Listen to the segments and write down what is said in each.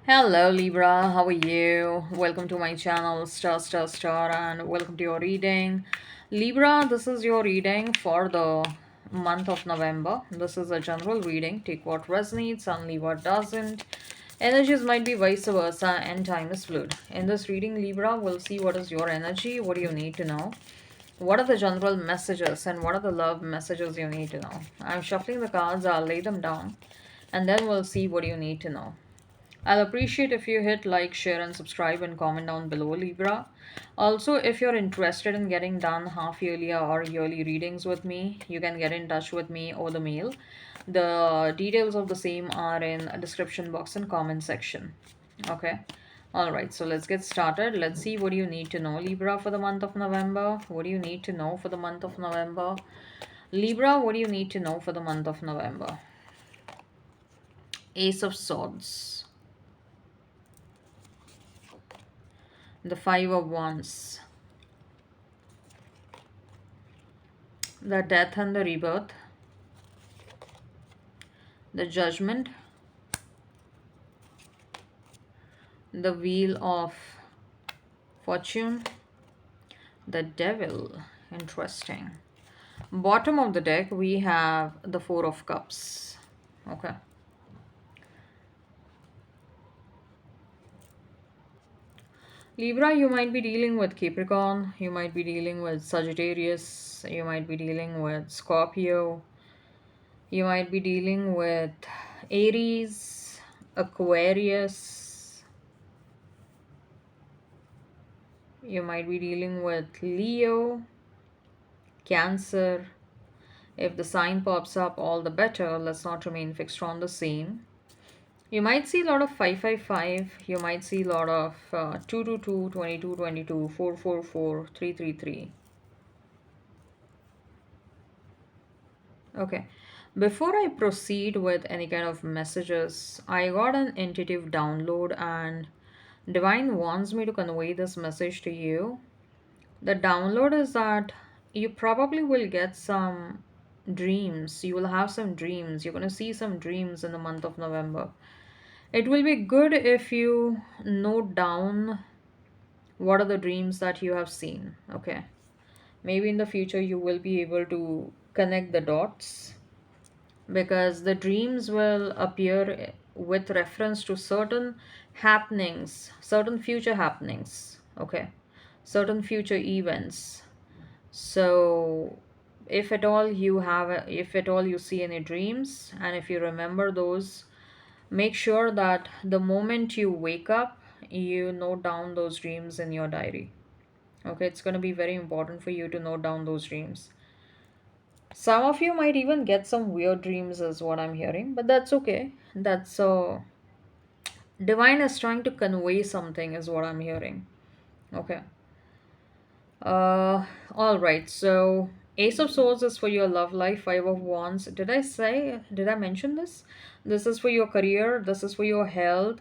Hello Libra, how are you? Welcome to my channel star and welcome to your reading. Libra, this is your reading for the month of November. This is a general reading. Take what resonates and leave what doesn't. Energies might be vice versa and time is fluid. In this reading, Libra, we'll see what is your energy, what do you need to know. What are the general messages and what are the love messages you need to know? I'm shuffling the cards, I'll lay them down and then we'll see what you need to know. I'll appreciate if you hit like, share, and subscribe and comment down below, Libra. Also, if you're interested in getting done half yearly or yearly readings with me, you can get in touch with me over the mail. The details of the same are in a description box and comment section. Okay. Alright, so let's get started. Let's see what you need to know, Libra, for the month of November. What do you need to know for the month of November? Libra, what do you need to know for the month of November? Ace of Swords. The Five of Wands, the Death and the Rebirth, the Judgment, the Wheel of Fortune, the Devil. Interesting. Bottom of the deck, we have the Four of Cups. Okay. Libra, you might be dealing with Capricorn, you might be dealing with Sagittarius, you might be dealing with Scorpio, you might be dealing with Aries, Aquarius, you might be dealing with Leo, Cancer. If the sign pops up, all the better. Let's not remain fixed on the same. You might see a lot of 555. You might see a lot of 222, 2222, 444, 333. Okay. Before I proceed with any kind of messages, I got an intuitive download and Divine wants me to convey this message to you. The download is that you probably will get some dreams. You will have some dreams. You're going to see some dreams in the month of November. It will be good if you note down what are the dreams that you have seen. Okay. Maybe in the future you will be able to connect the dots because the dreams will appear with reference to certain happenings, certain future happenings. Okay. Certain future events. So, if at all you see any dreams, and if you remember those, make sure that the moment you wake up, you note down those dreams in your diary. Okay, it's going to be very important for you to note down those dreams. Some of you might even get some weird dreams, is what I'm hearing, but that's okay. That's divine is trying to convey something, is what I'm hearing. Okay. All right. So, Ace of Swords is for your love life. Five of Wands. Did I mention this? This is for your career. This is for your health.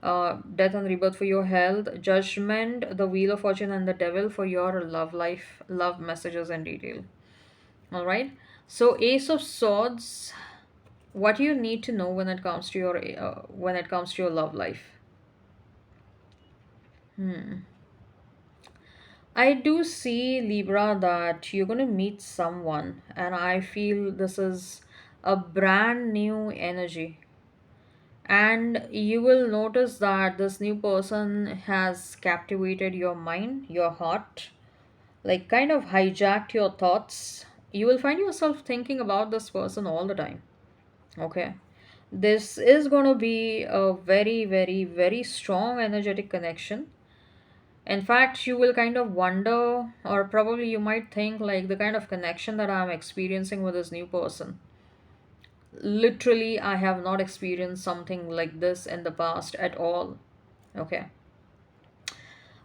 Death and rebirth for your health. Judgment, the Wheel of Fortune, and the Devil for your love life, love messages and detail. All right. So, Ace of Swords. What you need to know when it comes to your love life. I do see, Libra, that you're going to meet someone, and I feel this is a brand new energy. And you will notice that this new person has captivated your mind, your heart, like kind of hijacked your thoughts. You will find yourself thinking about this person all the time. Okay. This is going to be a very, very, very strong energetic connection. In fact, you will kind of wonder, or probably you might think, like the kind of connection that I'm experiencing with this new person. Literally, I have not experienced something like this in the past at all. Okay.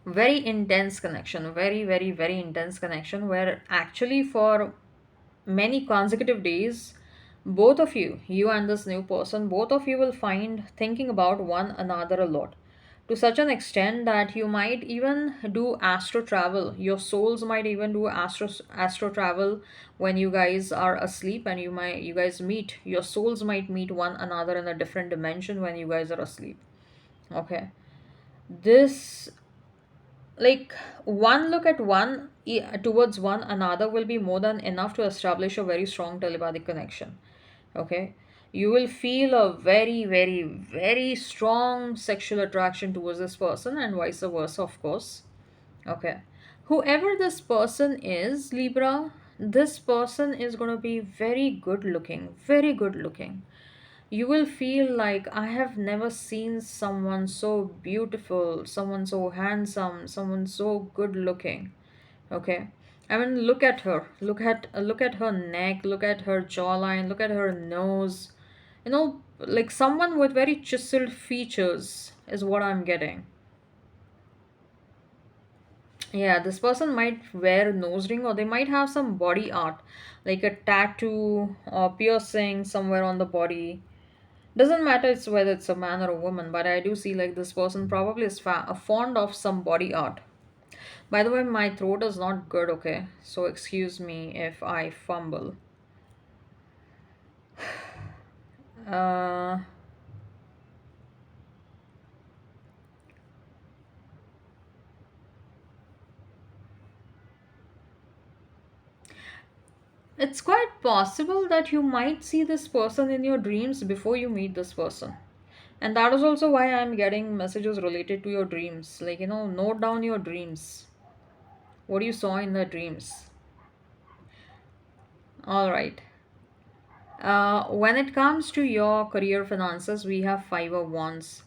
Very intense connection, very, very, very intense connection, where actually for many consecutive days, both of you and this new person, both of you will find thinking about one another a lot, to such an extent that you might even do astro travel. Your souls might even do astro travel when you guys are asleep, and you guys meet. Your souls might meet one another in a different dimension when you guys are asleep. Okay. This, like, one look at towards one another will be more than enough to establish a very strong telepathic connection. Okay. You will feel a very, very, very strong sexual attraction towards this person, and vice versa, of course. Okay. Whoever this person is, Libra, this person is going to be very good looking, very good looking. You will feel like, I have never seen someone so beautiful, someone so handsome, someone so good looking. Okay. I mean, look at her. Look at her neck, look at her jawline, look at her nose. Like someone with very chiseled features is what I'm getting. Yeah, this person might wear a nose ring, or they might have some body art, like a tattoo or piercing somewhere on the body. Doesn't matter whether it's a man or a woman, but I do see like this person probably is fond of some body art. By the way, my throat is not good, okay? So excuse me if I fumble. Uh, it's quite possible that you might see this person in your dreams before you meet this person. And that is also why I'm getting messages related to your dreams. Like, note down your dreams. What you saw in the dreams. All right. When it comes to your career finances, we have Five of Wands.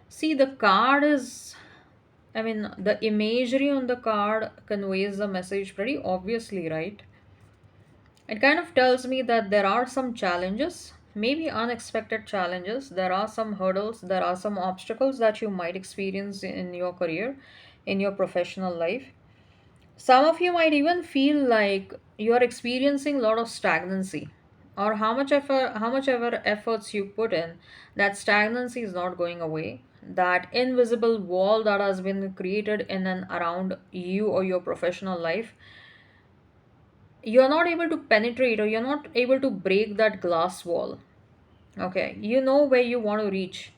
See, the card is, I mean, the imagery on the card conveys the message pretty obviously, right? It kind of tells me that there are some challenges, maybe unexpected challenges. There are some hurdles, there are some obstacles that you might experience in your career, in your professional life. Some of you might even feel like you are experiencing a lot of stagnancy, or how much ever efforts you put in, that stagnancy is not going away. That invisible wall that has been created in and around you or your professional life, you're not able to penetrate, or you're not able to break that glass wall. Okay, you know where you want to reach.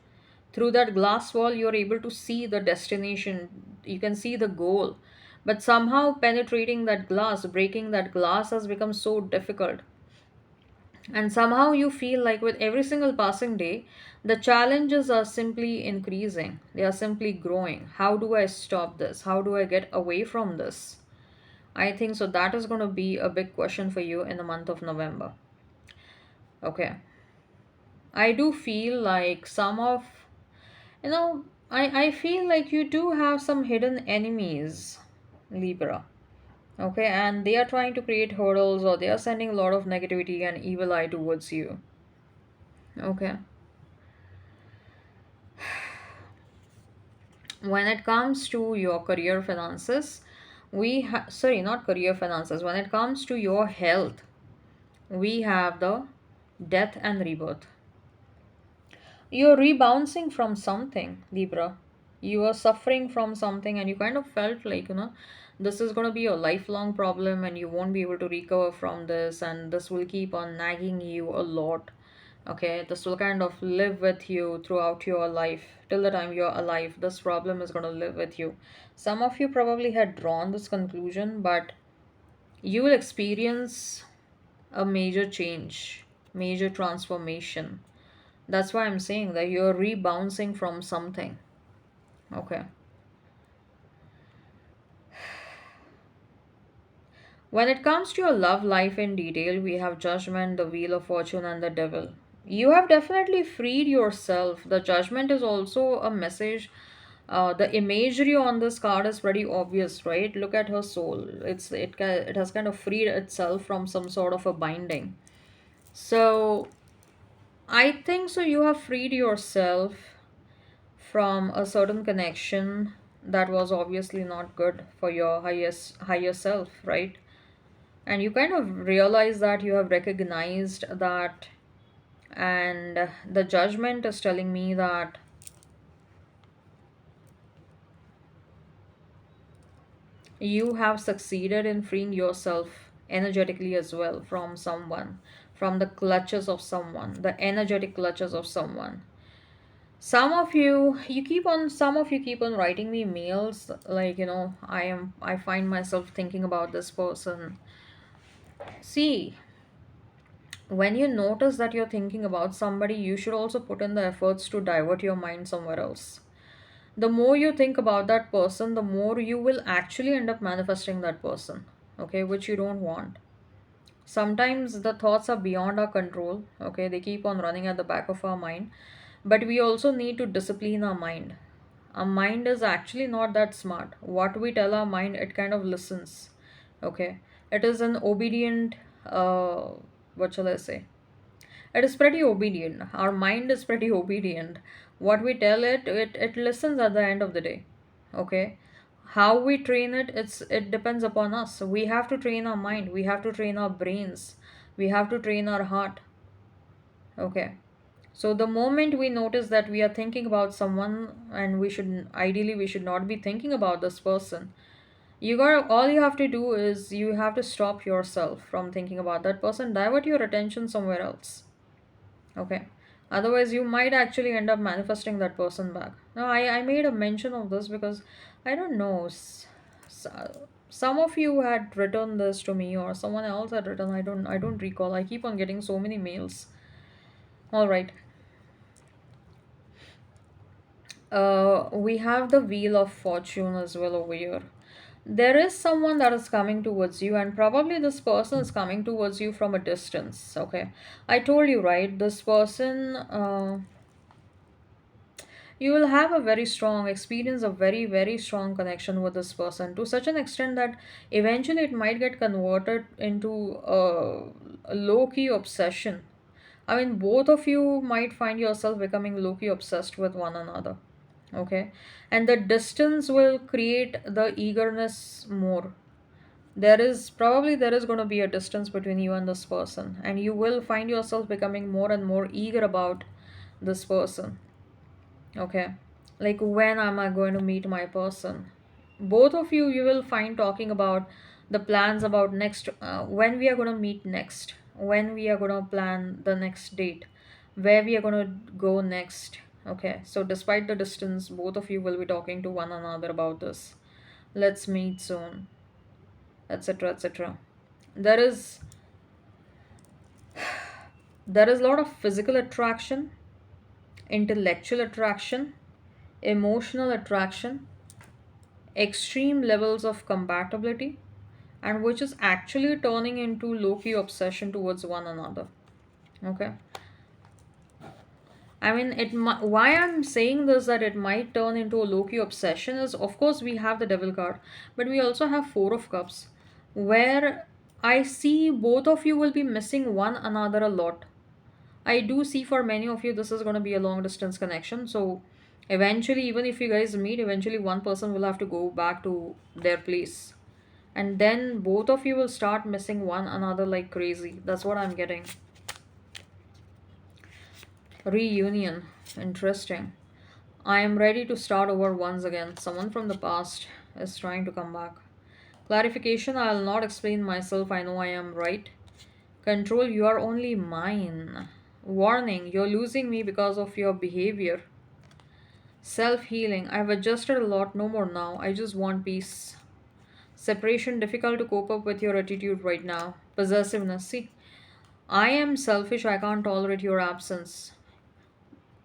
Through that glass wall, you're able to see the destination, you can see the goal. But somehow penetrating that glass, breaking that glass has become so difficult. And somehow you feel like with every single passing day, the challenges are simply increasing, they are simply growing. How do I stop this? How do I get away from this? I think so. That is going to be a big question for you in the month of November. Okay. I do feel like I feel like you do have some hidden enemies, Libra. Okay, and they are trying to create hurdles, or they are sending a lot of negativity and evil eye towards you. Okay. When it comes to your career finances, sorry, not career finances. When it comes to your health, we have the death and rebirth. You're rebounding from something, Libra. You are suffering from something, and you kind of felt like, this is going to be a lifelong problem, and you won't be able to recover from this, and this will keep on nagging you a lot. Okay, this will kind of live with you throughout your life. Till the time you're alive, this problem is going to live with you. Some of you probably had drawn this conclusion, but you will experience a major change, major transformation. That's why I'm saying that you're rebounding from something. Okay. When it comes to your love life in detail, we have Judgment, the Wheel of Fortune, and the Devil. You have definitely freed yourself. The Judgment is also a message. The imagery on this card is pretty obvious, right? Look at her soul. It has kind of freed itself from some sort of a binding. So I think so. You have freed yourself from a certain connection that was obviously not good for your higher self, right? And you kind of realize that, you have recognized that, and the Judgment is telling me that you have succeeded in freeing yourself energetically as well from someone, from the clutches of someone, the energetic clutches of someone. some of you keep on writing me mails like, I find myself thinking about this person. See, when you notice that you're thinking about somebody, you should also put in the efforts to divert your mind somewhere else. The more you think about that person, the more you will actually end up manifesting that person, okay, which you don't want. Sometimes the thoughts are beyond our control, okay, they keep on running at the back of our mind, but we also need to discipline our mind. Our mind is actually not that smart. What we tell our mind, it kind of listens, okay. It is an obedient, what shall I say, it is pretty obedient. Our mind is pretty obedient. What we tell it listens at the end of the day. Okay. How we train it, it depends upon us. So we have to train our mind. We have to train our brains. We have to train our heart. Okay. So the moment we notice that we are thinking about someone and we should not be thinking about this person, all you have to do is you have to stop yourself from thinking about that person, divert your attention somewhere else. Okay. Otherwise, you might actually end up manifesting that person back. Now, I made a mention of this because I don't know. Some of you had written this to me, or someone else had written. I don't recall. I keep on getting so many mails. All right. We have the Wheel of Fortune as well over here. There is someone that is coming towards you, and probably this person is coming towards you from a distance. Okay. I told you, right? This person. You will have a very strong experience, a very very strong connection with this person, to such an extent that eventually it might get converted into a low-key obsession. I mean, both of you might find yourself becoming low-key obsessed with one another. Okay. And the distance will create the eagerness more. There is going to be a distance between you and this person, and you will find yourself becoming more and more eager about this person. Okay. Like, when am I going to meet my person? Both of you will find talking about the plans about next, when we are going to meet next, when we are going to plan the next date, where we are going to go next. Okay. So, despite the distance, both of you will be talking to one another about this. Let's meet soon, etc. etc. There is there is a lot of physical attraction, intellectual attraction, emotional attraction, extreme levels of compatibility, and which is actually turning into low-key obsession towards one another. Okay. I mean, why I'm saying this, that it might turn into a low-key obsession, is, of course, we have the devil card, but we also have four of cups, where I see both of you will be missing one another a lot. I do see for many of you this is going to be a long distance connection. So eventually, even if you guys meet, eventually one person will have to go back to their place. And then both of you will start missing one another like crazy. That's what I'm getting. Reunion. Interesting. I am ready to start over once again. Someone from the past is trying to come back. Clarification, I'll not explain myself. I know I am right. Control, you are only mine. Warning, you're losing me because of your behavior. Self healing, I've adjusted a lot, no more now. I just want peace. Separation, difficult to cope up with your attitude right now. Possessiveness, see, I am selfish, I can't tolerate your absence.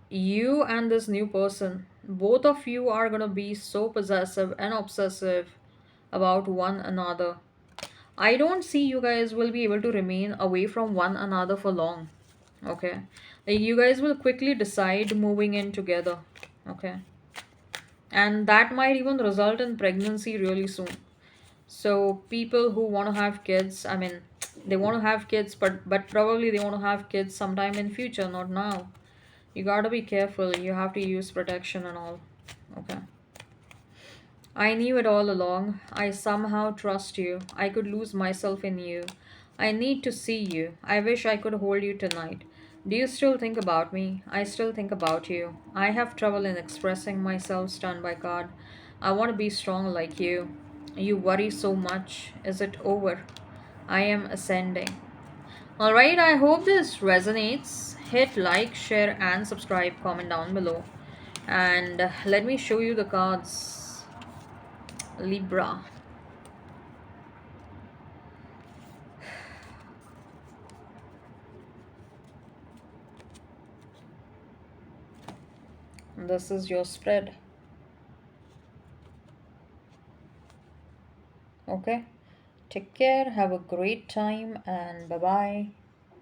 You and this new person, both of you are gonna be so possessive and obsessive about one another. I don't see you guys will be able to remain away from one another for long. Okay. Like, you guys will quickly decide moving in together. Okay. And that might even result in pregnancy really soon. So people who want to have kids, I mean, they want to have kids, but probably they want to have kids sometime in future, not now. You gotta be careful. You have to use protection and all. Okay. I knew it all along. I somehow trust you. I could lose myself in you. I need to see you. I wish I could hold you tonight. Do you still think about me? I still think about you. I have trouble in expressing myself, stunned by God. I want to be strong like you. You worry so much. Is it over? I am ascending. Alright, I hope this resonates. Hit like, share, and subscribe. Comment down below. And let me show you the cards. Libra. This is your spread. Okay. Take care. Have a great time and bye bye.